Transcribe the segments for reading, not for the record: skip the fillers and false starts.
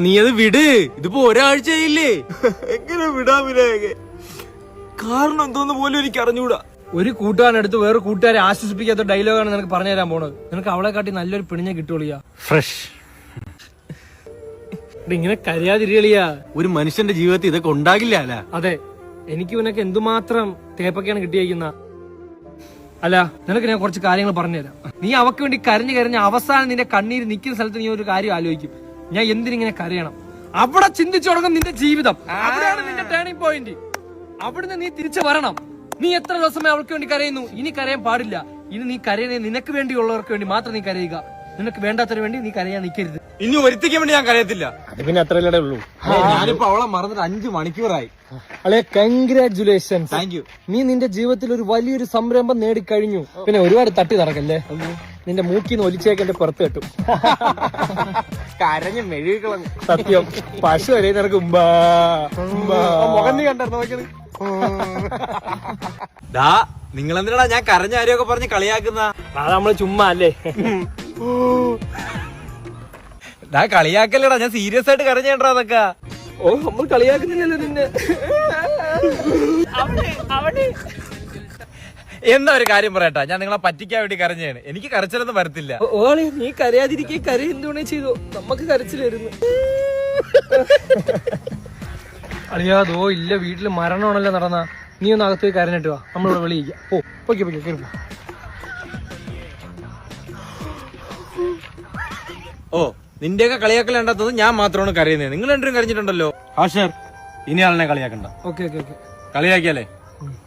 നീ അത് വിട്, ഇതിപ്പോ ഒരാഴ്ചയില്ലേ. എങ്ങനെ വിടാൻ വിനായകെ? കാരണം എന്തോന്ന് പോലും എനിക്ക് അറിഞ്ഞൂടാ. ഒരു കൂട്ടുകാരനടുത്ത് വേറെ കൂട്ടുകാരെ ആശ്വസിപ്പിക്കാത്ത ഡയലോഗാണ് നിനക്ക് പറഞ്ഞു തരാൻ പോണത്. നിനക്ക് അവളെ കാട്ടി നല്ലൊരു പിണിഞ്ഞ കിട്ടുള്ളിയാ. ഫ്രഷ്. ഇങ്ങനെ കരയാതിരികളിയാ. ഒരു മനുഷ്യന്റെ ജീവിതത്തിൽ ഇതൊക്കെ ഉണ്ടാകില്ല അല്ല. അതെ, എനിക്ക് ഇവനൊക്കെ എന്തുമാത്രം തേപ്പൊക്കെയാണ് കിട്ടിയേക്കുന്ന. അല്ല, നിനക്ക് ഞാൻ കുറച്ച് കാര്യങ്ങൾ പറഞ്ഞുതരാം. നീ അവക്ക് വേണ്ടി കരഞ്ഞു കരഞ്ഞ അവസാനം നിന്റെ കണ്ണീര് നിൽക്കുന്ന സ്ഥലത്ത് നീ ഒരു കാര്യം ആലോചിക്കും, ഞാൻ എന്തിനിങ്ങനെ കരയണം. അവിടെ ചിന്തിച്ചു തുടങ്ങും നിന്റെ ജീവിതം. അവിടെയാണ് നിന്റെ ടേണിംഗ് പോയിന്റ്. അവിടുന്ന് നീ തിരിച്ചു വരണം. നീ എത്ര ദിവസമേ അവൾക്ക് വേണ്ടി കരയുന്നു, ഇനി കരയാൻ പാടില്ല. ഇനി നീ കരയുന്നത് നിനക്ക് വേണ്ടിയുള്ളവർക്ക് വേണ്ടി മാത്രം നീ കരയുക. നിനക്ക് വേണ്ടാത്തവര് വേണ്ടി നീ കരയാൻ നിൽക്കരുത്. ഇനി ഒരുത്തിക്കാൻ വേണ്ടി ഞാൻ കരയത്തില്ല. അത് പിന്നെ അത്രയല്ലേ ഉള്ളൂ. ഞാനിപ്പോ അവളെ മറന്നിട്ട് 5 മണിക്കൂറായി. അളെ, കൺഗ്രാറ്റുലേഷൻസ്. Thank you. നീ നിന്റെ ജീവിതത്തിൽ ഒരു വലിയൊരു സംരംഭം നേടിക്കഴിഞ്ഞു. പിന്നെ ഒരുപാട് തട്ടി നടക്കല്ലേ. നിന്റെ മൂക്കിന്ന് ഒലിച്ചേക്കെന്റെ പുറത്ത് കെട്ടും. കരഞ്ഞ് മെഴുകിക്കളഞ്ഞു. സത്യം, പശു വരെ നിനക്ക് മുഖം നീ കണ്ടായിരുന്നു നോക്കിയത്. നിങ്ങളെന്തിനാ ഞാൻ കരഞ്ഞ കാര്യമൊക്കെ പറഞ്ഞ് കളിയാക്കുന്ന? അത് നമ്മള് ചുമ്മാ അല്ലേ. കളിയാക്കല്ലടാ, ഞാൻ സീരിയസ് ആയിട്ട് കരഞ്ഞേണ്ടാ അതൊക്കെ. ഓ, നമ്മൾ കളിയാക്കുന്നില്ലല്ലോ നിന്നെ. എന്താ ഒരു കാര്യം പറയട്ടാ, ഞാൻ നിങ്ങളെ പറ്റിക്കാൻ വേണ്ടി കരഞ്ഞാണ്. എനിക്ക് കരച്ചിലൊന്നും വരത്തില്ല. ഓളെ, നീ കരയാതിരിക്കെ കരയെന്തുണേ ചെയ്തോ, നമുക്ക് കരച്ചിൽ വരുന്നു. അറിയാതോ ഇല്ല, വീട്ടില് മരണമാണല്ലോ നടന്ന. നീ ഒന്ന് അകത്ത് പോയി കരഞ്ഞിട്ട് വാ, നമ്മളിവിടെ വിളിക്കാം. ഓ, പൊക്കെ പൊക്കെ കേൾക്കും. ഓ, നിന്റെയൊക്കെ കളിയാക്കൽ ഉണ്ടാത്തത് ഞാൻ മാത്രമാണ് കരയുന്നത്. നിങ്ങൾ രണ്ടും കരഞ്ഞിട്ടുണ്ടല്ലോ. ഹാഷർ, ഇനി ആളിനെ കളിയാക്കണ്ട. Okay okay okay. കളിയാക്കിയാലേ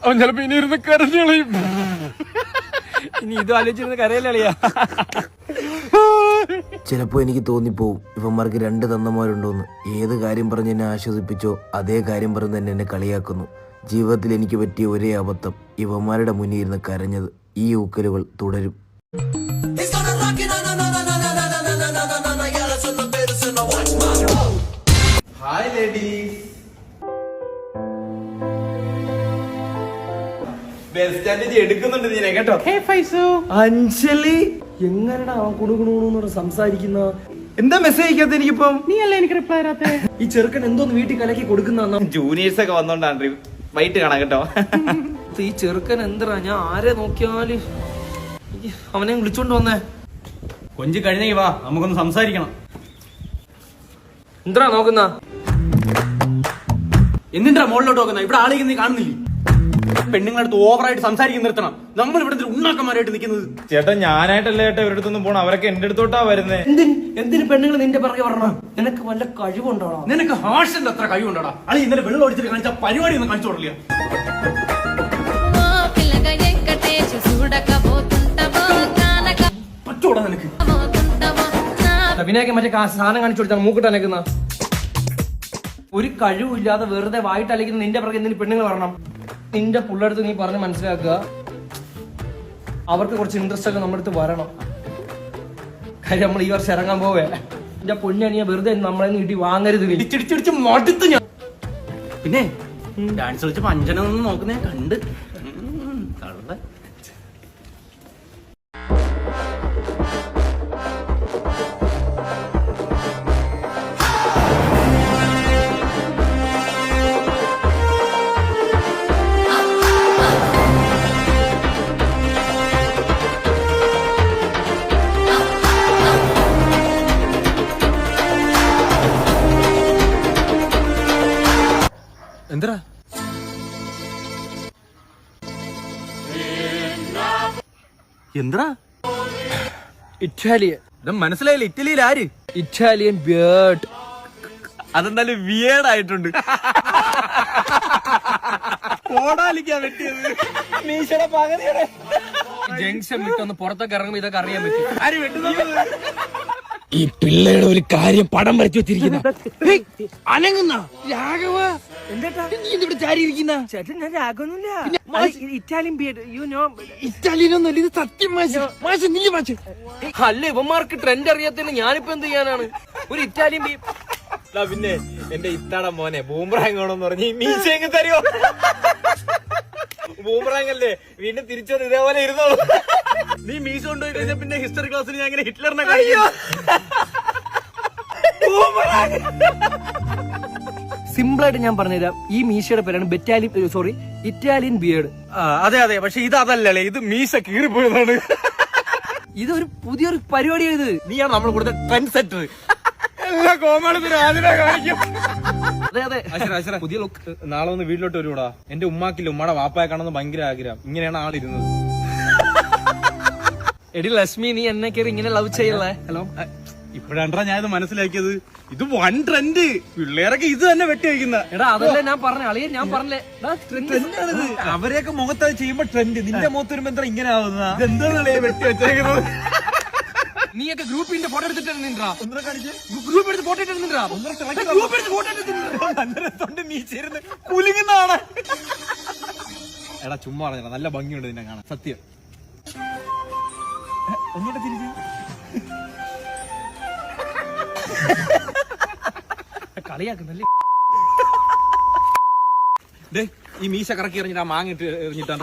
അവൻ ചിലപ്പോ ഇനി ഇരുന്ന് കരഞ്ഞളയും. ഇനി ഇത് ആലോചിച്ചിരുന്ന് കരയല്ലേ. ചിലപ്പോ എനിക്ക് തോന്നിപ്പോവും ഇവന്മാർക്ക് 2 തന്നമാരുണ്ടോന്ന്. ഏത് കാര്യം പറഞ്ഞ് എന്നെ ആശ്വസിപ്പിച്ചോ അതേ കാര്യം പറഞ്ഞ് തന്നെ എന്നെ കളിയാക്കുന്നു. ജീവിതത്തിൽ എനിക്ക് പറ്റിയ ഒരേ അബദ്ധം ഇവന്മാരുടെ മുന്നിൽ ഇരുന്ന് കരഞ്ഞത്. ഈ ഊക്കലുകൾ തുടരും. Hi ladies. ബസ് സ്റ്റാൻഡിൽ എടുക്കുന്നുണ്ട് നീനെ കേട്ടോ. അഞ്ജലി, എങ്ങനെടാ അവൻ കുണുകുണു സംസാരിക്കുന്ന? എന്താ മെസ്സേജ് അയക്കാത്ത എനിക്കിപ്പം? നീ അല്ലേ എനിക്ക് റിപ്ലൈ തരാത്തെ? ഈ ചെറുക്കൻ എന്തോന്ന് വീട്ടിൽ കലക്കി കൊടുക്കുന്ന? ജൂനിയേഴ്സ് ഒക്കെ വന്നോണ്ടാണ്. വൈകിട്ട് കാണാം കേട്ടോ. ഈ ചെറുക്കൻ എന്താ, ഞാൻ ആരെ നോക്കിയാല് അവനെ വിളിച്ചോണ്ട് വന്നേ. കൊഞ്ച് കഴിഞ്ഞേ വാ, നമുക്കൊന്ന് സംസാരിക്കണം. എന്താ നോക്കുന്ന? എന്തിനാ മുകളിലോട്ട് നോക്കുന്ന? ഇവിടെ ആളേക്ക് നീ കാണുന്നില്ലേ? പെണ്ണുങ്ങളടുത്ത് ഓവറായിട്ട് സംസാരിക്കുന്ന നിർത്തണം. നമ്മൾ ഇവിടെ ഉണ്ണാക്കന്മാരായിട്ട് നിൽക്കുന്നത്. ചേട്ടാ, ഞാനായിട്ടല്ല ചേട്ടാ ഇവരുടെ അടുത്തൊന്നും പോണം. അവരൊക്കെ എന്റെ അടുത്തോട്ടാ വരുന്നേ. എന്തിന് പെണ്ണുങ്ങൾ നിന്റെ പിറകെ വരണം? നിനക്ക് വല്ല കഴിവുണ്ടോടാ? നിനക്ക് ഹാഷന്റെ അത്ര കഴിവുണ്ടോടാ? അളി ഇന്നലെ വെള്ളം ഒഴിച്ചിട്ട് കാണിച്ച പരിപാടി ഒന്നും കാണിച്ചു കൊടുക്കില്ല. പറ്റോടാ നിനക്ക്? വിനായക മറ്റേ സാധനം കാണിച്ചു കൊടുത്താണ് മൂക്കിട്ട് അനക്കുന്ന. ഒരു കഴിവില്ലാതെ വെറുതെ വായിട്ട് അലക്കുന്ന നിന്റെ പിറകെ എന്തിന് പെണ്ണുങ്ങൾ വരണം? നിന്റെ പുള്ളടുത്ത് നീ പറഞ്ഞ് മനസ്സിലാക്കുക, അവർക്ക് കുറച്ച് ഇൻട്രസ്റ്റ് ഒക്കെ നമ്മുടെ അടുത്ത് വരണം. കാര്യം നമ്മൾ ഈ വർഷം ഇറങ്ങാൻ പോവേ. എന്റെ പൊന്നണിയ വെറുതെ നമ്മളെ നീട്ടി വാങ്ങരുത്. ഇടിച്ചിടിച്ചിടിച്ച് മടുത്ത് ഞാൻ. പിന്നെ ഡാൻസ് കളിച്ചപ്പോ അഞ്ജനൊന്നും നോക്കുന്നേ കണ്ട്. എന്താ എന്താ? ഇറ്റാലിയൻ. മനസ്സിലായില്ല. ഇറ്റലിയിൽ ആര്? Italian beard. അതെന്തായാലും വിയേർഡ് ആയിട്ടുണ്ട്. ഓടാലിക്കാ വെട്ടിയത്. ജംഗ്ഷൻ വിട്ടൊന്ന് പുറത്തൊക്കെ ഇറങ്ങുമ്പോ ഇതൊക്കെ അറിയാൻ പറ്റും. ആര് വെട്ടുന്നത്? ഈ പിള്ളയുടെ ഒരു കാര്യം പടം വരച്ചു വെച്ചിരിക്കുന്ന അനങ്ങുന്ന രാഘവ. ഇവിടെ ചാരിയിരിക്കുന്ന ചേട്ടൻ ഞാൻ രാഘവൊന്നുമില്ല. Italian beard, you know. ഇറ്റാലിയനൊന്നുമല്ല ഇത്, സത്യം. മാഷ് നീ മാഷ് അല്ല, ഇവന്മാർക്ക് ട്രെൻഡ് അറിയാത്തതിന് ഞാനിപ്പോ എന്ത് ചെയ്യാനാണ്? ഒരു ഇറ്റാലിയൻ പിന്നെ എന്റെ ഇത്താട മോനെ ബൂംറാങ്ങോണെന്ന് പറഞ്ഞ് ഈ മീശ തരുമോ? ബൂംറാങ്ങല്ലേ, വീണ്ടും തിരിച്ചത് ഇതേപോലെ ഇരുന്നോളൂ. നീ മീശ കൊണ്ടുപോയി കഴിഞ്ഞാൽ പിന്നെ ഹിസ്റ്ററി ക്ലാസ്സിൽ ഞാൻ ഇങ്ങനെ ഹിറ്റ്ലറിനെ കാണിക്കും. സിമ്പിൾ ആയിട്ട് ഞാൻ പറഞ്ഞുതരാം. ഈ മീശയുടെ പേരാണ് ഇറ്റാലിയൻ ബിയേർഡ്. അതെ അതെ, പക്ഷെ ഇത് അതല്ലേ, ഇത് മീശ കീറിപ്പോയതാണ്. ഇതൊരു പുതിയൊരു പരിപാടിയാണ്. ഇത് നീയാണ് നമ്മൾ കൂടുതൽ ട്രെൻഡ് സെറ്റർ. എല്ലാ കോമാളിനും ആദ്യമേ കാണിക്കും. അതെ അതെ, പുതിയ ലുക്ക്. നാളെ ഒന്ന് വീട്ടിലോട്ട് വരുവാടാ. എന്റെ ഉമ്മാക്കില്ല, ഉമ്മയുടെ വാപ്പായെ കാണുന്ന ഭയങ്കര ആഗ്രഹം. ഇങ്ങനെയാണ് ആളിരുന്നത്. എടി ലക്ഷ്മി, നീ എന്നെ കയറി ഇങ്ങനെ ലവ് ചെയ്യല്ലേ? ഹലോ, ഇപ്പഴാണ്ടാ ഞാൻ ഇത് മനസ്സിലാക്കിയത്. ഇത് വൺ ട്രെൻഡ്. പിള്ളേരൊക്കെ ഇത് തന്നെ വെട്ടി വയ്ക്കുന്ന. എടാ അതല്ലേ ഞാൻ പറഞ്ഞ അളിയെ, ഞാൻ പറഞ്ഞേ അവരെയൊക്കെ മുഖത്ത് അത് ചെയ്യുമ്പോ ട്രെൻഡ്. നിന്റെ മുഖത്ത് വരുമ്പോ എന്താ ഇങ്ങനെ ആവുന്ന? എന്താ വെട്ടി വെച്ചേക്കുന്നത്? നീയൊക്കെ ഗ്രൂപ്പിന്റെ ഫോട്ടോ എടുത്തിട്ട് ഗ്രൂപ്പ് എടുത്ത് ഫോട്ടോ എടുത്തിട്ടാ നീ ചേരുന്ന കുലുങ്ങുന്നതാണ്. എടാ ചുമ്മാ പറഞ്ഞ നല്ല ഭംഗിയുണ്ട് നിന്നെ കാണാൻ, സത്യം. ഒന്നുകൂടെ തിരിച്ചു. കളിയാക്കുന്നല്ലേ? ഈ മീശ കറക്കി എറിഞ്ഞിട്ട് ആ മാങ്ങ ഇട്ട് എറിഞ്ഞിട്ടാ.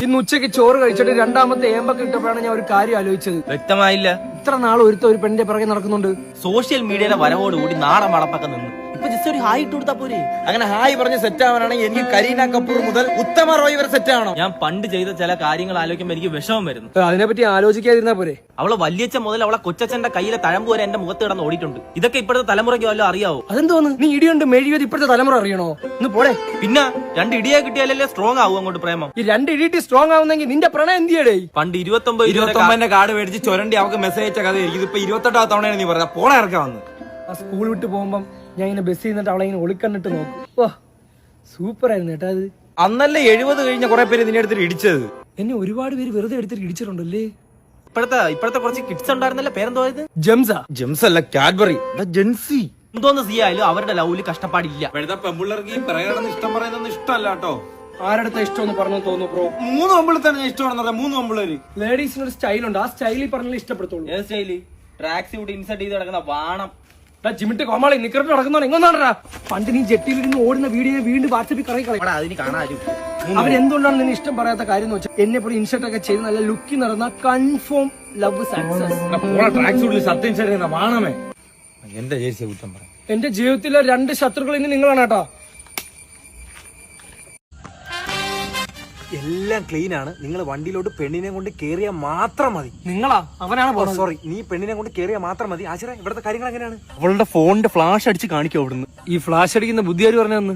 ഇന്ന് ഉച്ചയ്ക്ക് ചോറ് കഴിച്ചിട്ട് രണ്ടാമത്തെ ഏമ്പൊക്കെ ഇട്ടപ്പോഴാണ് ഞാൻ ഒരു കാര്യം ആലോചിച്ചത്. വ്യക്തമായില്ല. ഇത്ര നാൾ ഒരു പെണ്ണിന്റെ പിറകെ നടക്കുന്നുണ്ട്. സോഷ്യൽ മീഡിയയുടെ വരവോടുകൂടി നാടൻ വളപ്പൊക്കെ നിന്നു. ഇപ്പൊ ജസ്റ്റ് ഒരു ഹായ് ഇട്ട് കൊടുത്താ പോരെ. അങ്ങനെ ഹായ് പറഞ്ഞ് സെറ്റ് ആവാനാണെങ്കിൽ എനിക്ക് കരീന കപൂർ മുതൽ ഉത്തമ റോയ് വരെ സെറ്റ് ആവണം. ഞാൻ പണ്ട് ചെയ്ത ചില കാര്യങ്ങൾ ആലോചിക്കുമ്പോൾ എനിക്ക് വിഷമം വരുന്നു. അതിനെപ്പറ്റി ആലോചിക്കാതിരുന്നാ പോരെ. അവളെ വല്യച്ഛൻ മുതൽ അവളെ കൊച്ചച്ഛന്റെ കയ്യിലെ തഴമ്പ് വരെ എന്റെ മുഖത്ത് കിടന്ന് ഓടിയിട്ടുണ്ട്. ഇതൊക്കെ ഇപ്പോഴത്തെ തലമുറയ്ക്ക് വല്ലതും അറിയാവോ? അതെന്തോന്ന് നീ ഇടിയുണ്ട് മെഴുകിയത് ഇപ്പോഴത്തെ തലമുറ അറിയണോ? ഇന്ന് പോടെ. പിന്നെ 2 ഇടിയെ കിട്ടിയാലല്ലേ സ്ട്രോങ് ആവും അങ്ങോട്ട് പ്രേമം. ഈ 2 ഇടിയിട്ട് സ്ട്രോങ് ആവുന്നെങ്കിൽ നിന്റെ പ്രണയം എന്തിയടേ? പണ്ട് 29 കാർഡ് മേടിച്ച് ചുരണ്ടി അവർക്ക് മെസ്സേജ് അയച്ച കഥ. ഇതിപ്പോ 28ാം തവണയാണ് നീ പറഞ്ഞ പോണ ഇറക്കാൻ വന്ന്. ആ സ്കൂൾ വിട്ട് പോകുമ്പം ഞാൻ ഇങ്ങനെ ബസ് ചെയ്യുന്നിട്ട് അവളെ ഇങ്ങനെ ഒളിക്കണ്ടിട്ട് നോക്കും. ഓ സൂപ്പർ ആയിരുന്നു കേട്ടാ. അത് അന്നല്ലേ 70 കഴിഞ്ഞ കുറെ പേര് നിന്നെ എടുത്തിട്ട് ഇടിച്ചത്. എന്നെ ഒരുപാട് പേര് വെറുതെ എടുത്തിട്ട് ഇടിച്ചിട്ടുണ്ടല്ലേ. ഇപ്പോഴത്തെ കുറച്ച് കിഡ്സ് ഉണ്ടായിരുന്നല്ലേ, പേരെന്തോയത്? ജെംസ് അല്ല, കാഡ്ബറി. ജെൻസി എന്തോന്ന് സിയായാലും അവരുടെ ലൗവില് കഷ്ടപ്പാടില്ല. ഇപ്പോഴത്തെ പെമ്പിള്ളേർക്ക് ഈ പറയാണെന്ന് ഇഷ്ടം പറയുന്നത് ഇഷ്ടമല്ല കേട്ടോ. ആരുടെ ഇഷ്ടമെന്ന് പറഞ്ഞു തോന്നുന്നു ബ്രോ? 3 പെമ്പിള്ളേർ തന്നെ ഇഷ്ടമാണെന്ന് പറയാം. 3 പെമ്പിള്ളേര്. ലേഡീസിനൊരു സ്റ്റൈലുണ്ട്. ആ സ്റ്റൈലിൽ പറഞ്ഞാൽ ഇഷ്ടപ്പെടുത്തുള്ളൂ. ഏത് സ്റ്റൈല്? ട്രാക്സ് കൂടി ഇൻസെർട്ട് ചെയ്ത് കിടക്കുന്ന വാണം. ജിമിട്ട് കോമാളി നിക്കറിട്ട് നടക്കുന്നോ എങ്ങോന്നാണ്ടാ? പണ്ട് നീ ജെട്ടിയിലിരുന്ന് ഓടുന്ന വീഡിയോ വീണ്ടും വാട്സപ്പിൽ കളയും. അതിന് കാണാനും അവരെന്തുകൊണ്ടാണ് നിന്നെ ഇഷ്ടം പറയാത്ത കാര്യം എന്ന് വെച്ചാൽ എന്നെ പോലെ ഇൻഷർട്ട് ഒക്കെ ചെയ്ത് നല്ല ലുക്കി നടന്ന കൺഫേം ലവ് സക്സസ്. സത്യം ശരിയാ വാണമേ. എന്റെ ജേഴ്സി കുറ്റം പറ. എന്റെ ജീവിതത്തിലെ 2 ശത്രുക്കൾ ഇനി നിങ്ങളാണ് കേട്ടോ. എല്ലാം ക്ലീൻ ആണ്. നിങ്ങൾ വണ്ടിയിലോട്ട് പെണ്ണിനെ കൊണ്ട് കേറിയാൽ മാത്രം മതി. നിങ്ങളാ? അവനാണ് സോറി, നീ പെണ്ണിനെ കൊണ്ട് കേറിയാൽ മാത്രം മതി. ആശ്രയ ഇവിടുത്തെ കാര്യങ്ങൾ എങ്ങനെയാണ്? അവളുടെ ഫോണിന്റെ ഫ്ലാഷ് അടിച്ച് കാണിക്കും അവിടുന്ന്. ഈ ഫ്ലാഷ് അടിക്കുന്ന ബുദ്ധിയാര് പറഞ്ഞെന്ന്?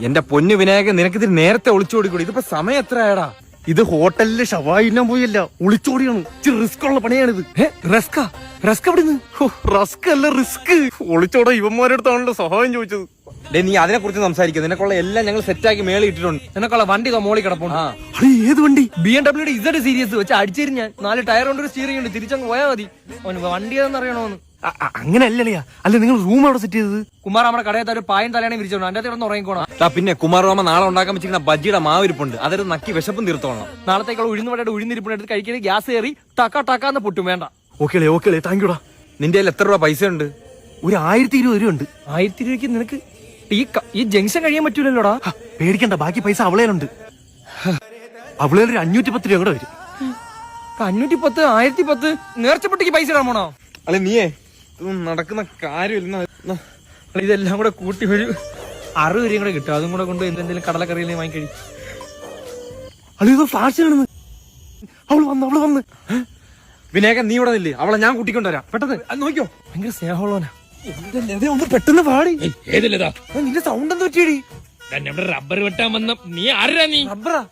എന്റെ പൊന്നു വിനായകൻ, നിനക്കിതിൽ നേരത്തെ ഒളിച്ചോടിക്കൂടി. ഇതിപ്പോ സമയം എത്ര ആയടാ? ഇത് ഹോട്ടലില് ഷവായി ഇല്ലാൻ പോയല്ല, ഒളിച്ചോടിയാണ്. റിസ്ക് ഉള്ള പണിയാണിത്. റസ്ക് എവിടുന്ന്? റസ്ക് അല്ല, റിസ്ക്. ഒളിച്ചോടാ ഇവന്മാരുടെ അടുത്താണല്ലോ സഹായം ചോദിച്ചത്. നീ അതിനെ കുറിച്ച് സംസാരിക്കും. നിനക്കുള്ള എല്ലാം ഞങ്ങൾ സെറ്റാക്കി മേളിൽ ഇട്ടിട്ടുണ്ട്. നിനക്കുള്ള വണ്ടി മോളി കിടപ്പുണ്ട്. ഏത് വണ്ടി? BMW Z സീരീസ് വെച്ച് അടിച്ചിരുന്നു ഞാൻ. 4 ടയർ കൊണ്ട് ഒരു സ്റ്റിയറിംഗ് ഉണ്ട്. തിരിച്ചങ്ങ് പോയാൽ മതി. വണ്ടി ഏതെന്ന് അറിയണോന്ന്. അങ്ങനെയല്ലേ? അല്ല നിങ്ങൾ റൂം അവിടെ സെറ്റ് ചെയ്തത്? കുമാർ നമ്മുടെ കടയിൽ ഒരു പായം തലയാണെ വിരിച്ചോണ്ട് അതിന്റെ കിടന്ന് ഉറങ്ങിക്കോണം. പിന്നെ കുമാർമാമ നാളെ ഉണ്ടാക്കാൻ വെച്ചിരിക്കുന്ന ബജ്ജിയുടെ മാവിരിപ്പുണ്ട്. അതൊരു നക്കി വിശപ്പും തീർത്തോളണം. നാളത്തേക്കുള്ള ഉഴുന്നുവടയുടെ ഉഴുന്നിരിപ്പിന് എടുത്ത് കഴിക്കരുത്. ഗ്യാസ് കയറി ടക്കാന്ന് പൊട്ടും. വേണ്ട. ഓക്കെ താങ്ക് യുടാ. നിന്റെ കയ്യിൽ എത്ര രൂപ പൈസ ഉണ്ട്? ഒരു 1020 രൂപ ഉണ്ട്. 1020 രൂപയ്ക്ക് നിനക്ക് ഈ ജംഗ്ഷൻ കഴിയാൻ പറ്റൂലല്ലോടാ. പേടിക്കണ്ട, ബാക്കി പൈസ അവളേലുണ്ട്. അവളേലൊരു 510 രൂപ കൂടെ വരും. 510 1010 നേർച്ചപ്പെട്ടിക്ക് പൈസ ഇടാൻ പോണോ? അല്ലെ നീയേ നടക്കുന്ന കാര്യമില്ല. ഇതെല്ലാം കൂടെ കൂട്ടി ഒരു 60 രൂപയും കൂടെ കിട്ടും. അതും കൂടെ കൊണ്ട് എന്തെങ്കിലും കടലക്കറിയിലേക്ക് വാങ്ങിക്കഴി. അല്ല ഫ്ലാഷ് കാണുന്നു. അവള് വന്ന് വിനായകൻ, നീ ഇവിടെ നില്ലേ? അവളെ ഞാൻ കൂട്ടിക്കൊണ്ടുവരാം. പെട്ടെന്ന് നോക്കിയോ. ഭയങ്കര സ്നേഹമുള്ളവനാ. ഒന്ന് പെട്ടെന്ന് പാടി. ഏതില്ലതാ നിന്റെ സൗണ്ട് എന്താ പറ്റിയടി? റബ്ബർ വെട്ടാൻ വന്ന നീ ആരാ? നീ റബ്ബറാ?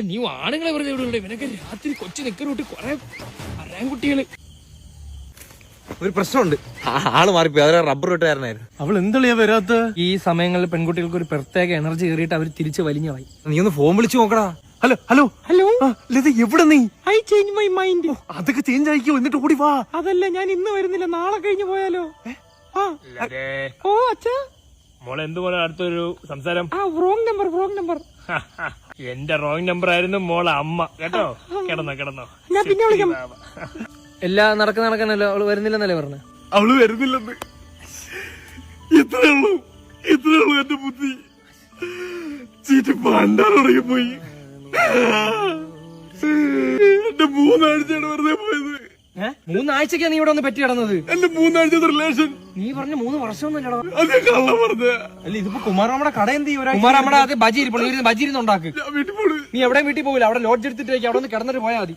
നീ ആണുങ്ങളെ വെറുതെ ഇവിടെ ഇവനൊക്കെ രാത്രി കൊച്ചു നിക്കറൂട്ടി കൊറേ അരാൻകുട്ടികള്. ഒരു പ്രശ്നമുണ്ട്. ആള് മാറിപ്പോയി. അവരെ റബ്ബർ വെട്ടുകാരനായിരുന്നു. അവൾ എന്തെളിയാ വരാത്ത? ഈ സമയങ്ങളിൽ പെൺകുട്ടികൾക്ക് ഒരു പ്രത്യേക എനർജി കയറിയിട്ട് അവർ തിരിച്ച് വലിഞ്ഞു പോയി. നീ ഒന്ന് ഫോൺ വിളിച്ചു നോക്കടാ. ഹലോ ലത, എവിടെ നീ? I change my mind. അതൊക്കെ ചേഞ്ച് ആയിക്കോ, എന്നിട്ട് ഓടി വാ. അതല്ല, ഞാൻ ഇന്ന് വരുന്നില്ല, നാളെ കഴിഞ്ഞു പോയാലോ? ഓ അച്ഛാ, മോളെ എന്തുപോലെ അടുത്തൊരു സംസാരം? Wrong number. എന്റെ റോങ് നമ്പർ ആയിരുന്നു മോളെ അമ്മ. കേട്ടോ? കിടന്നോ ഞാൻ പിന്നെ വിളിക്കാം. എല്ലാം നടക്കുന്നല്ലോ. അവള് വരുന്നില്ലെന്നല്ലേ പറഞ്ഞ? അവള് വരുന്നില്ലെന്ന്. എത്രയുള്ളൂ എന്റെ ബുദ്ധി. ചീറ്റ് പണ്ടാറടങ്ങി പോയി. എന്റെ 3 ആഴ്ചയാണ് വെറുതെ പോയത്. 3 ആഴ്ചക്കാണ് നീ ഇവിടെ ഒന്ന് പറ്റി കിടന്നത്. എന്റെ 3 ആഴ്ചത്തെ റിലേഷൻ. നീ പറഞ്ഞ 3 വർഷമൊന്നുമല്ലടാ. അതേ കള്ള പറഞ്ഞ. അല്ല ഇതിപ്പോ കുമാറാമ്മയുടെ കട എന്ത് ചെയ്യും? കുമാറാമ്മയുടെ അത് ബജി ഇരിപ്പുണ്ട്, ബജി ഇരുന്ന് ഉണ്ടാക്ക്. ഞാൻ വീട്ടിൽ പോണു. നീ എവിടെ വീട്ടിൽ പോകില്ല, അവിടെ ലോഡ്ജ് എടുത്തിട്ട് അവിടെ ഒന്ന് കിടന്നിട്ട് പോയാൽ മതി.